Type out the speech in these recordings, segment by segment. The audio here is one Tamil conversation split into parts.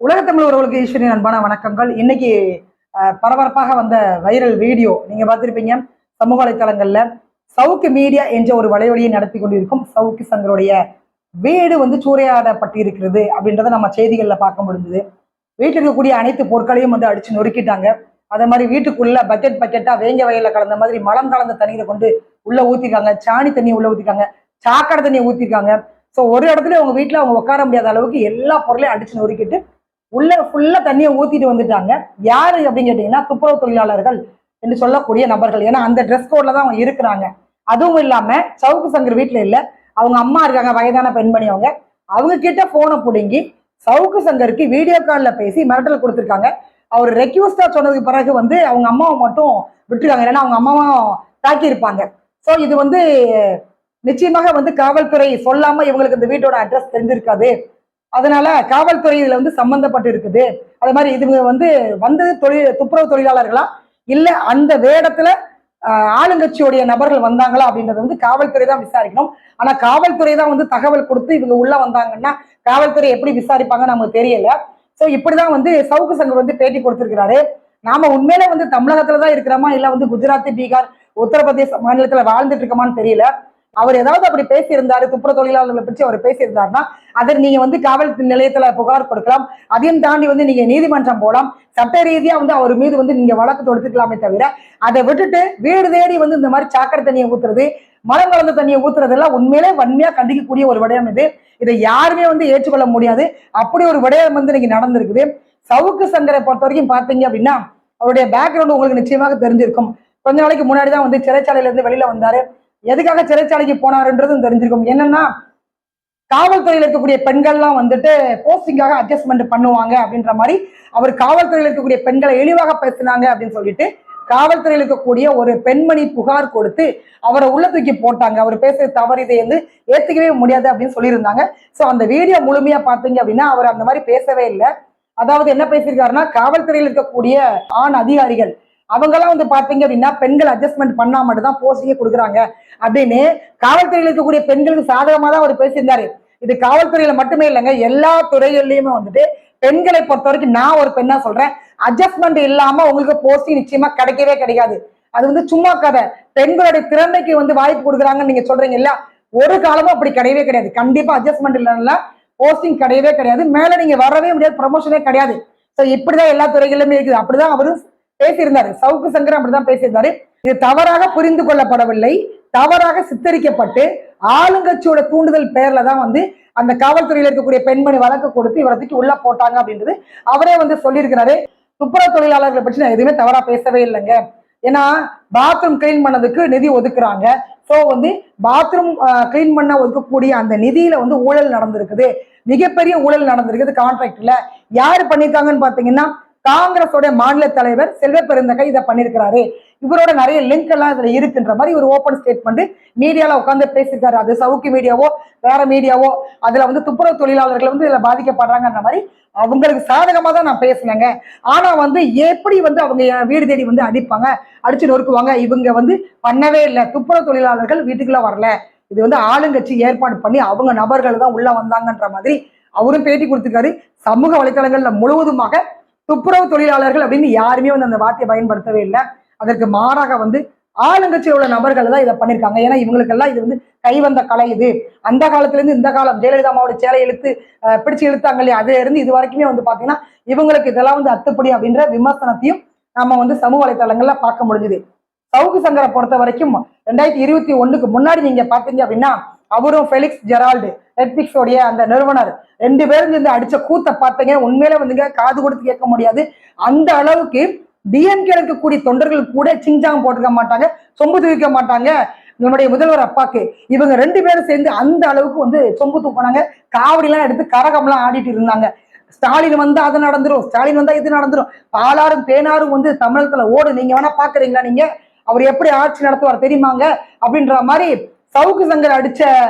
உலகத்தமிழ் உறவுகளுக்கு ஈஸ்வரின் அன்பான வணக்கங்கள். இன்னைக்கு பரபரப்பாக வந்த வைரல் வீடியோ நீங்க பார்த்திருப்பீங்க சமூக வலைத்தளங்கள்ல. சவுக்கு மீடியா என்ற ஒரு வலைவலியை நடத்தி கொண்டிருக்கும் சவுக்கு சங்கருடைய வீடு சூறையாடப்பட்டு இருக்கிறது அப்படின்றத நம்ம செய்திகள்ல பார்க்க முடிஞ்சது. வீட்டில் இருக்கக்கூடிய அனைத்து பொருட்களையும் அடிச்சு நொறுக்கிட்டாங்க. அதே மாதிரி வீட்டுக்குள்ள பக்கெட்டா வேங்க வயல்ல கலந்த மாதிரி மலம் கலந்த தண்ணீரை கொண்டு உள்ள ஊத்திருக்காங்க. சாணி தண்ணியை உள்ள ஊத்திருக்காங்க. சாக்கடை தண்ணியை ஊத்திருக்காங்க. ஸோ ஒரு இடத்துல அவங்க வீட்டுல அவங்க உட்கார முடியாத அளவுக்கு எல்லா பொருளையும் அடிச்சு நொறுக்கிட்டு உள்ள ஃபுல்லா தண்ணியை ஊத்திட்டு வந்துட்டாங்க. யாரு அப்படின்னு கேட்டீங்கன்னா துப்புரவு தொழிலாளர்கள் என்று சொல்லக்கூடிய நபர்கள். ஏன்னா அந்த ட்ரெஸ் கோட்ல தான் அவங்க இருக்கிறாங்க. அதுவும் இல்லாம சவுக்கு சங்கர் வீட்டுல இல்ல, அவங்க அம்மா இருக்காங்க, வயதான பெண்மணி. அவங்க கிட்ட போனை பிடுங்கி சவுக்கு சங்கருக்கு வீடியோ கால்ல பேசி மிரட்டல் கொடுத்துருக்காங்க. அவர் ரெக்யூஸ்டா சொன்னதுக்கு பிறகு அவங்க அம்மாவை மட்டும் விட்டுருக்காங்க. ஏன்னா அவங்க அம்மாவும் தாக்கி இருப்பாங்க. ஸோ இது நிச்சயமாக காவல்துறை சொல்லாம இவங்களுக்கு இந்த வீட்டோட அட்ரஸ் தெரிஞ்சிருக்காது. அதனால காவல்துறை இதுல சம்பந்தப்பட்டு இருக்குது. அதே மாதிரி இது வந்தது துப்புரவு தொழிலாளர்களா இல்ல அந்த வேடத்துல ஆளுங்கட்சியுடைய நபர்கள் வந்தாங்களா அப்படின்றது காவல்துறை தான் விசாரிக்கணும். ஆனா காவல்துறை தான் தகவல் கொடுத்து இவங்க உள்ள வந்தாங்கன்னா காவல்துறை எப்படி விசாரிப்பாங்க நமக்கு தெரியல. சோ இப்படிதான் சவுக்கு சங்கர் பேட்டி கொடுத்திருக்கிறாரு. நாம உண்மையில தமிழகத்துலதான் இருக்கிறோமா இல்ல குஜராத், பீகார், உத்தரப்பிரதேச மாநிலத்துல வாழ்ந்துட்டு இருக்கோமான்னு தெரியல. அவர் ஏதாவது அப்படி பேசியிருந்தாரு, துப்புரவு தொழிலாளர்களை பற்றி அவர் பேசியிருந்தாருன்னா அதை நீங்க காவல் நிலையத்துல புகார் கொடுக்கலாம். அதையும் தாண்டி நீங்க நீதிமன்றம் போலாம். சட்ட ரீதியா அவர் மீது நீங்க வழக்கு தொடுத்துக்கலாமே தவிர அதை விட்டுட்டு வீடு தேடி இந்த மாதிரி சாக்கடை தண்ணியை ஊத்துறது, மலம் கலந்த தண்ணியை ஊத்துறதெல்லாம் உண்மையிலே வன்மையா கண்டிக்கக்கூடிய ஒரு விடயம் இது. இதை யாருமே ஏற்றுக்கொள்ள முடியாது. அப்படி ஒரு விடயம் இன்னைக்கு நடந்திருக்குது. சவுக்கு சங்கரை பொறுத்த வரைக்கும் பாத்தீங்க அப்படின்னா அவருடைய பேக்ரவுண்ட் உங்களுக்கு நிச்சயமாக தெரிஞ்சிருக்கும். கொஞ்ச நாளைக்கு முன்னாடிதான் சிறைச்சாலையில இருந்து வெளியில வந்தாரு. எதுக்காக சிறைச்சாலைக்கு போனாருன்றதும் தெரிஞ்சிருக்கும். என்னன்னா காவல்துறையில் இருக்கக்கூடிய பெண்கள்லாம் போஸ்டிங்காக அட்ஜஸ்ட்மெண்ட் பண்ணுவாங்க அப்படின்ற மாதிரி அவர் காவல்துறையில் இருக்கக்கூடிய பெண்களை இழிவாக பேசினாங்க அப்படின்னு சொல்லிட்டு காவல்துறையில் இருக்கக்கூடிய ஒரு பெண்மணி புகார் கொடுத்து அவரை உள்ள தூக்கி போட்டாங்க. அவர் பேசுற தவறு இதை ஏத்துக்கவே முடியாது அப்படின்னு சொல்லியிருந்தாங்க. சோ அந்த வீடியோ முழுமையா பாத்தீங்க அப்படின்னா அவர் அந்த மாதிரி பேசவே இல்லை. அதாவது என்ன பேசியிருக்காருன்னா காவல்துறையில் இருக்கக்கூடிய ஆண் அதிகாரிகள் அவங்கெல்லாம் பாத்தீங்க அப்படின்னா பெண்கள் அட்ஜஸ்ட்மெண்ட் பண்ணா மட்டும் தான் போஸ்டிங்கே கொடுக்குறாங்க அப்படின்னு காவல்துறையில் இருக்கக்கூடிய பெண்களுக்கு சாதகமா தான் அவர் பேசியிருந்தாரு. இது காவல்துறையில மட்டுமே இல்லைங்க, எல்லா துறைகள்லயுமே பெண்களை பொறுத்த வரைக்கும் நான் ஒரு பெண்ணா சொல்றேன், அட்ஜஸ்ட்மெண்ட் இல்லாம உங்களுக்கு போஸ்டிங் நிச்சயமா கிடைக்கவே கிடைக்காது. அது சும்மா கதை. பெண்களுடைய திறமைக்கு வாய்ப்பு கொடுக்குறாங்கன்னு நீங்க சொல்றீங்க இல்ல, ஒரு காலமும் அப்படி கிடையவே கிடையாது. கண்டிப்பா அட்ஜஸ்ட்மெண்ட் இல்லைன்னா போஸ்டிங் கிடையவே கிடையாது. மேல நீங்க வரவே முடியாது, ப்ரமோஷனே கிடையாது. ஸோ இப்படிதான் எல்லா துறைகளிலுமே இருக்குது. அப்படிதான் அவரு பேசியிருந்தாரு. சவுக்கு சங்கர் அப்படிதான் பேசியிருந்தாரு. இது தவறாக புரிந்து கொள்ளப்படவில்லை, தவறாக சித்தரிக்கப்பட்டு ஆளுங்கட்சியோட தூண்டுதல் பேர்ல தான் அந்த காவல்துறையில இருக்கக்கூடிய பெண்மணி வழக்கு கொடுத்து இவரத்துக்கு உள்ள போட்டாங்க அப்படின்றது அவரே சொல்லியிருக்கிறாரு. துப்புரவு தொழிலாளர்களை பற்றி நான் எதுவுமே தவறா பேசவே இல்லைங்க. ஏன்னா பாத்ரூம் கிளீன் பண்ணதுக்கு நிதி ஒதுக்குறாங்க. ஸோ பாத்ரூம் கிளீன் பண்ண ஒதுக்கக்கூடிய அந்த நிதியில ஊழல் நடந்திருக்குது, மிகப்பெரிய ஊழல் நடந்திருக்குது. கான்ட்ராக்ட்ல யாரு பண்ணிருக்காங்கன்னு பாத்தீங்கன்னா காங்கிரஸோட மாநில தலைவர் செல்வ பெருந்தகை இதை பண்ணிருக்கிறாரு. இவரோட நிறைய லிங்க் எல்லாம் இதுல இருக்குன்ற மாதிரி ஒரு ஓப்பன் ஸ்டேட்மெண்ட் மீடியால உட்காந்து பேசியிருக்காரு. அது சவுக்கு மீடியாவோ வேற மீடியாவோ அதுல துப்புரவு தொழிலாளர்கள் இதுல பாதிக்கப்படுறாங்கன்ற மாதிரி அவங்களுக்கு சாதகமா தான் நான் பேசினேங்க. ஆனா எப்படி அவங்க வீடு தேடி அடிப்பாங்க, அடிச்சு நொறுக்குவாங்க, இவங்க பண்ணவே இல்லை. துப்புரவு தொழிலாளர்கள் வீட்டுக்குள்ள வரல, இது ஆளுங்கட்சி ஏற்பாடு பண்ணி அவங்க நபர்கள் தான் உள்ள வந்தாங்கன்ற மாதிரி அவரும் பேட்டி கொடுத்திருக்காரு. சமூக வலைதளங்கள்ல முழுவதுமாக துப்புரவு தொழிலாளர்கள் அப்படின்னு யாருமே அந்த வார்த்தையை பயன்படுத்தவே இல்லை. அதற்கு மாறாக ஆளுங்கட்சியில் உள்ள நபர்கள் தான் இதை பண்ணிருக்காங்க. ஏன்னா இவங்களுக்கெல்லாம் இது கைவந்த கலை. இது அந்த காலத்துல இருந்து இந்த காலம் ஜெயலலிதா அம்மாவோட சேலை இழுத்து பிடிச்சு இழுத்தாங்க இல்லையா, அதுல இருந்து இது வரைக்குமே பாத்தீங்கன்னா இவங்களுக்கு இதெல்லாம் அத்துப்படி அப்படின்ற விமர்சனத்தையும் நம்ம சமூக வலைதளங்கள்ல பார்க்க முடிஞ்சுது. சவுக்கு சங்கரை பொறுத்த வரைக்கும் 2021க்கு முன்னாடி நீங்க பாத்தீங்க அப்படின்னா அவரும் ஃபெலிக்ஸ் ஜெரால்டு நெட்ஃபிளிக்ஸோடைய அந்த நிறுவனர் 2 பேரும் அடிச்ச கூத்த பார்த்தீங்க. உண்மையில காது கொடுத்து கேட்க முடியாது. அந்த அளவுக்கு டிஎம்கே இருக்கக்கூடிய தொண்டர்கள் கூட சிங்சாங் போட்டிருக்க மாட்டாங்க, சொம்பு தூக்க மாட்டாங்க. நம்முடைய முதல்வர் அப்பாக்கு இவங்க 2 பேரும் சேர்ந்து அந்த அளவுக்கு சொம்பு தூக்கினாங்க. காவடிலாம் எடுத்து கரகம்லாம் ஆடிட்டு இருந்தாங்க. ஸ்டாலின் வந்தா அது நடந்துரும், ஸ்டாலின் வந்தா இது நடந்துரும், பாலாரும் தேனாரும் தமிழகத்துல ஓடு, நீங்க வேணா பாக்குறீங்களா, நீங்க அவர் எப்படி ஆட்சி நடத்துவார் தெரியுமாங்க அப்படின்ற மாதிரி சவுக்கு சங்கர் அடிச்ச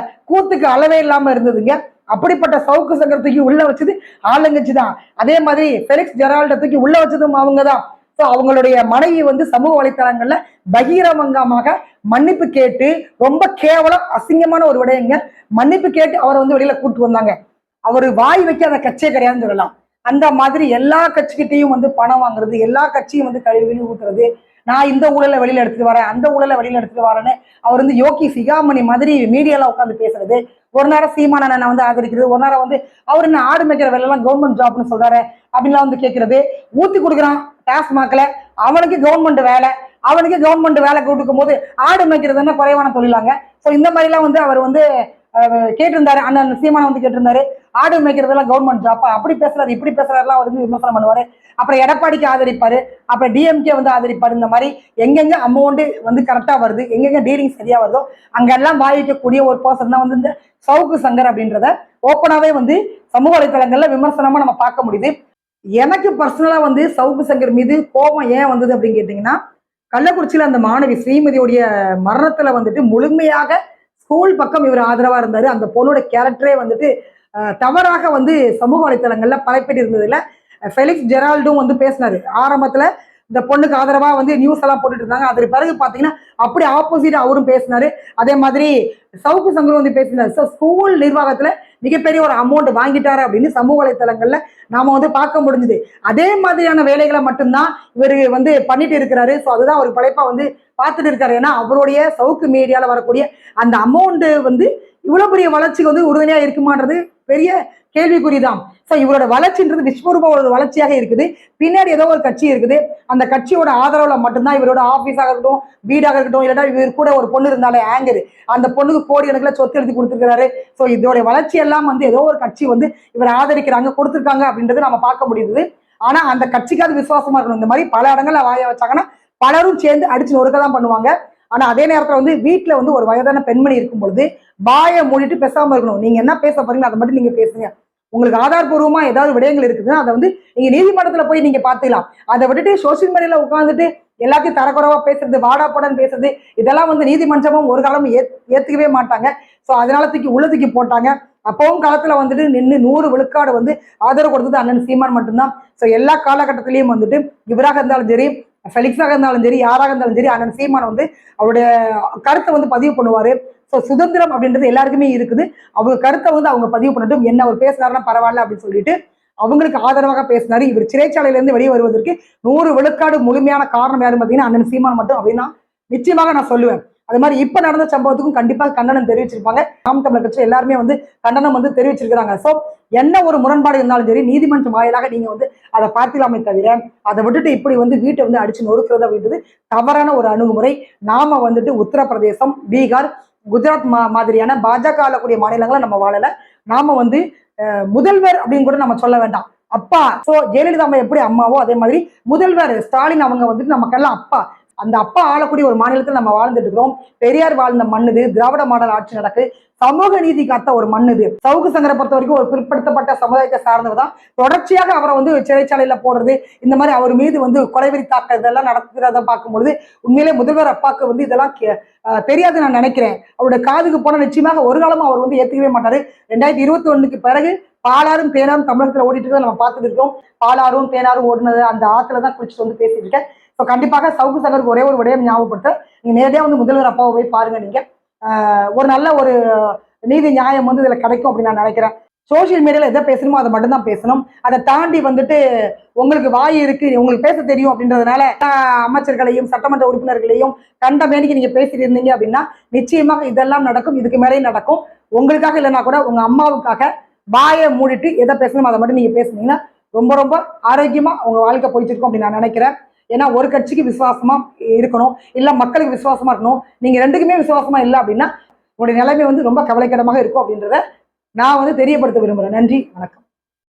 கூத்துக்கு அளவே இல்லாம இருந்ததுங்க. அப்படிப்பட்ட சவுக்கு சங்கர் தூக்கி உள்ள வச்சது ஆளுங்கட்சி தான். அதே மாதிரி ஃபெலிக்ஸ் ஜெரால்ட தூக்கி உள்ள வச்சதும் அவங்கதான். ஸோ அவங்களுடைய மனைவி சமூக வலைத்தளங்கள்ல பகிரங்கமாக மன்னிப்பு கேட்டு ரொம்ப கேவலம் அசிங்கமான ஒரு விடயங்க மன்னிப்பு கேட்டு அவரை வெளியில கூட்டு வந்தாங்க. அவரு வாய் வைக்காத கட்சியே கிடையாதுன்னு சொல்லலாம். அந்த மாதிரி எல்லா கட்சிக்கிட்டையும் வந்து பணம் வாங்குறது, எல்லா கட்சியும் வந்து கழுவி ஊத்துறது, நான் இந்த ஊழல வெளியில எடுத்துட்டு வரேன், அந்த ஊழல வெளியில எடுத்துட்டு வரேன்னு அவர் வந்து யோகி சிகாமணி மாதிரி மீடியால உட்காந்து பேசுறது, ஒரு நேரம் சீமான அண்ணனை வந்து ஆதரிக்கிறது, ஒரு நேரம் வந்து அவர் என்ன ஆடு மேய்க்கிற வேலை எல்லாம் கவர்மெண்ட் ஜாப்னு சொல்றாரு அப்படின்லாம் வந்து கேட்கறது, ஊத்தி கொடுக்குறான் டாஸ்மாக்ல, அவனுக்கு கவர்மெண்ட் வேலை, அவனுக்கு கவர்மெண்ட் வேலை கொடுக்கும் போது ஆடு மேய்க்கிறது என்ன குறைவான தொழிலாங்க. ஸோ இந்த மாதிரிலாம் வந்து அவர் வந்து கேட்டிருந்தாரு, அண்ணன் சீமானம் வந்து கேட்டிருந்தாரு, ஆடு மேய்க்கிறதெல்லாம் கவர்மெண்ட் ஜாப்பா, அப்படி பேசுறாரு இப்படி பேசுறாருலாம் அவர் வந்து விமர்சனம் பண்ணுவாரு. அப்புறம் எடப்பாடிக்கு ஆதரிப்பாரு, அப்புறம் டிஎம்கே வந்து ஆதரிப்பாரு. இந்த மாதிரி எங்கெங்க அமௌண்ட் வந்து கரெக்டா வருது, எங்கெங்க டீலிங் சரியா வருதோ அங்கெல்லாம் வாயிக்கக்கூடிய ஒரு பர்சன் தான் வந்து இந்த சவுக்கு சங்கர் அப்படின்றத ஓப்பனாவே வந்து சமூக வலைதளங்கள்ல விமர்சனமா நம்ம பார்க்க முடியுது. எனக்கு பர்சனலா வந்து சவுக்கு சங்கர் மீது கோபம் ஏன் வந்தது அப்படின்னு கேட்டீங்கன்னா, கள்ளக்குறிச்சியில அந்த மாணவி ஸ்ரீமதியுடைய மரணத்துல வந்துட்டு முழுமையாக ஸ்கூல் பக்கம் இவர் ஆதரவா இருந்தாரு. அந்த பொண்ணோட கேரக்டரே வந்துட்டு தவறாக வந்து சமூக வலைத்தளங்கள்ல பரப்பிட்டு இருந்ததுல ஃபெலிக்ஸ் ஜெரால்டும் வந்து பேசினாரு. ஆரம்பத்துல இந்த பொண்ணுக்கு ஆதரவா வந்து நியூஸ் எல்லாம் போட்டுட்டு இருந்தாங்க. அதற்கு பிறகு பாத்தீங்கன்னா அப்படி ஆப்போசிட் அவரும் பேசினாரு. அதே மாதிரி சவுக்கு சங்கரும் வந்து பேசினாரு. ஸோ ஸ்கூல் நிர்வாகத்துல மிகப்பெரிய ஒரு அமௌண்ட் வாங்கிட்டாரு அப்படின்னு சமூக வலைத்தளங்கள்ல நாம வந்து பார்க்க முடிஞ்சுது. அதே மாதிரியான வேலைகளை மட்டும்தான் இவர் வந்து பண்ணிட்டு இருக்கிறாரு. ஸோ அதுதான் ஒரு படைப்பா வந்து பார்த்துட்டு இருக்காரு. ஏன்னா அவருடைய சவுக்கு மீடியால வரக்கூடிய அந்த அமௌண்ட் வந்து இவ்வளவு பெரிய வளர்ச்சிக்கு வந்து உறுதுணையா இருக்குமான்றது பெரிய கேள்விக்குறிதான். ஸோ இவரோட வளர்ச்சின்றது விஸ்வரூப ஒரு வளர்ச்சியாக இருக்குது. பின்னாடி ஏதோ ஒரு கட்சி இருக்குது, அந்த கட்சியோட ஆதரவுல மட்டும்தான் இவரோட ஆபீஸாக இருக்கட்டும், வீடாக இருக்கட்டும், இல்லைன்னா இவர் கூட ஒரு பொண்ணு இருந்தாலே ஆங்கர், அந்த பொண்ணுக்கு கோடி கணக்கில் சொத்து எழுதி கொடுத்துருக்காரு. ஸோ இதோட வளர்ச்சி எல்லாம் வந்து ஏதோ ஒரு கட்சி வந்து இவர் ஆதரிக்கிறாங்க, கொடுத்துருக்காங்க அப்படின்றது நம்ம பார்க்க முடியுது. ஆனா அந்த கட்சிக்காவது விசுவாசமா இருக்கணும். இந்த மாதிரி பல இடங்கள்ல வாய வச்சாங்கன்னா பலரும் சேர்ந்து அடிச்சு நொறுக்க தான் பண்ணுவாங்க. ஆனா அதே நேரத்துல வந்து வீட்டுல வந்து ஒரு வயதான பெண்மணி இருக்கும் பொழுது வாயை மூடிட்டு பேசாம இருக்கணும். நீங்க என்ன பேச போறீங்க அதை மட்டும் நீங்க பேசுங்க. உங்களுக்கு ஆதாரபூர்வமா ஏதாவது விடயங்கள் இருக்குதுன்னா அதை வந்து நீங்க நீதிமன்றத்துல போய் நீங்க பாத்துக்கலாம். அதை விட்டுட்டு சோசியல் மீடியால உட்காந்துட்டு எல்லாத்தையும் தரக்குறவா பேசுறது, வாடா போடான்னு பேசுறது, இதெல்லாம் வந்து நீதிமன்றமும் ஒரு காலமும் ஏத்துக்கவே மாட்டாங்க. ஸோ அதனால உள்ளத்துக்கு போட்டாங்க. அப்பவும் காலத்துல வந்துட்டு நின்று 100 விழுக்காடு வந்து ஆதரவு கொடுத்தது அண்ணன் சீமான் மட்டும்தான். ஸோ எல்லா காலகட்டத்திலையும் வந்துட்டு இவராக இருந்தாலும் சரி, ஃபெலிக்ஸாக இருந்தாலும் சரி, யாராக இருந்தாலும் சரி, அண்ணன் சீமான் வந்து அவருடைய கருத்தை வந்து பதிவு பண்ணுவாரு. ஸோ சுதந்திரம் அப்படின்றது எல்லாருக்குமே இருக்குது. அவங்க கருத்தை வந்து அவங்க பதிவு பண்ணட்டும், என்ன அவர் பேசுறாருன்னா பரவாயில்ல அப்படின்னு சொல்லிட்டு அவங்களுக்கு ஆதரவாக பேசினாரு. இவர் சிறைச்சாலையில இருந்து வெளியே வருவதற்கு 100 விழுக்காடு முழுமையான காரணம் யாரும் பார்த்தீங்கன்னா அண்ணன் சீமான் மட்டும் அப்படின்னா நிச்சயமாக நான் சொல்லுவேன். அது மாதிரி இப்ப நடந்த சம்பவத்துக்கும் கண்டிப்பாக கண்டனம் தெரிவிச்சிருப்பாங்க. நாம் தமிழர் கட்சி எல்லாருமே வந்து கண்டனம் வந்து தெரிவிச்சிருக்கிறாங்க. ஸோ என்ன ஒரு முரண்பாடு இருந்தாலும் சரி நீதிமன்றம் வாயிலாக நீங்க வந்து அதை பார்க்கலாமே தவிர அதை விட்டுட்டு இப்படி வந்து வீட்டை வந்து அடிச்சு நொறுக்கிறது அப்படின்றது தவறான ஒரு அணுகுமுறை. நாம வந்துட்டு உத்தரப்பிரதேசம், பீகார், குஜராத் மாதிரியான பாஜக ஆளக்கூடிய மாநிலங்களை நம்ம வாழல. நாம வந்து முதல்வர் அப்படின்னு கூட நம்ம சொல்ல வேண்டாம், அப்பா. சோ ஜெயலலிதா அம்மா எப்படி அம்மாவோ அதே மாதிரி முதல்வர் ஸ்டாலின் அவங்க வந்துட்டு நமக்கெல்லாம் அப்பா. அந்த அப்பா ஆளக்கூடிய ஒரு மாநிலத்தில் நம்ம வாழ்ந்துட்டு இருக்கிறோம். பெரியார் வாழ்ந்த மண்ணுது, திராவிட மாடல் ஆட்சி நடக்கு, சமூக நீதி காத்த ஒரு மண்ணுது. சவுக்கு சங்கரை பொறுத்த வரைக்கும் ஒரு பிற்படுத்தப்பட்ட சமுதாயத்தை சார்ந்தவர் தான். தொடர்ச்சியாக அவரை வந்து சிறைச்சாலையில போடுறது, இந்த மாதிரி அவர் மீது வந்து கொலைவெறி தாக்க இதெல்லாம் நடக்கிறத பார்க்கும்பொழுது உண்மையிலே முதல்வர் அப்பாவுக்கு வந்து இதெல்லாம் தெரியாது நான் நினைக்கிறேன். அவருடைய காதுக்கு போன நிச்சயமாக ஒரு காலமும் அவர் வந்து ஏத்துக்கவே மாட்டாரு. 2021க்கு பிறகு பாலாறும் தேனாரும் தமிழகத்துல ஓடிட்டு இருக்கிறத நம்ம பார்த்துட்டு இருக்கோம். பாலாறும் தேனாரும் ஓடினது அந்த ஆத்துல தான் குளிச்சுட்டு வந்து பேசிட்டு இருக்கேன். ஸோ கண்டிப்பாக சவுக்கு சங்கருக்கு ஒரே ஒரு விடயம் ஞாபகப்படுத்த, நீங்க நேரடியாக வந்து முதல்வர் அப்பாவை போய் பாருங்க. நீங்க ஒரு நல்ல ஒரு நீதி நியாயம் வந்து இதுல கிடைக்கும் அப்படின்னு நான் நினைக்கிறேன். சோசியல் மீடியால எதை பேசணுமோ அதை மட்டும் தான் பேசணும். அதை தாண்டி வந்துட்டு உங்களுக்கு வாய் இருக்கு, உங்களுக்கு பேச தெரியும் அப்படின்றதுனால அமைச்சர்களையும் சட்டமன்ற உறுப்பினர்களையும் கண்ட மேனிக்கு நீங்க பேசிட்டு இருந்தீங்க அப்படின்னா நிச்சயமாக இதெல்லாம் நடக்கும், இதுக்கு மேலேயும் நடக்கும். உங்களுக்காக இல்லைன்னா கூட உங்க அம்மாவுக்காக வாயை மூடிட்டு எதை பேசணும் அதை மட்டும் நீங்க பேசுனீங்கன்னா ரொம்ப ரொம்ப ஆரோக்கியமா உங்க வாழ்க்கை போயிட்டு இருக்கும் அப்படின்னு நான் நினைக்கிறேன். ஏன்னா ஒரு கட்சிக்கு விசுவாசமா இருக்கணும், இல்ல மக்களுக்கு விசுவாசமா இருக்கணும். நீங்க ரெண்டுக்குமே விசுவாசமா இல்லை அப்படின்னா உங்களுடைய நிலைமை வந்து ரொம்ப கவலைக்கிடமாக இருக்கும் அப்படின்றத நான் வந்து தெரியப்படுத்த விரும்புறேன். நன்றி, வணக்கம்.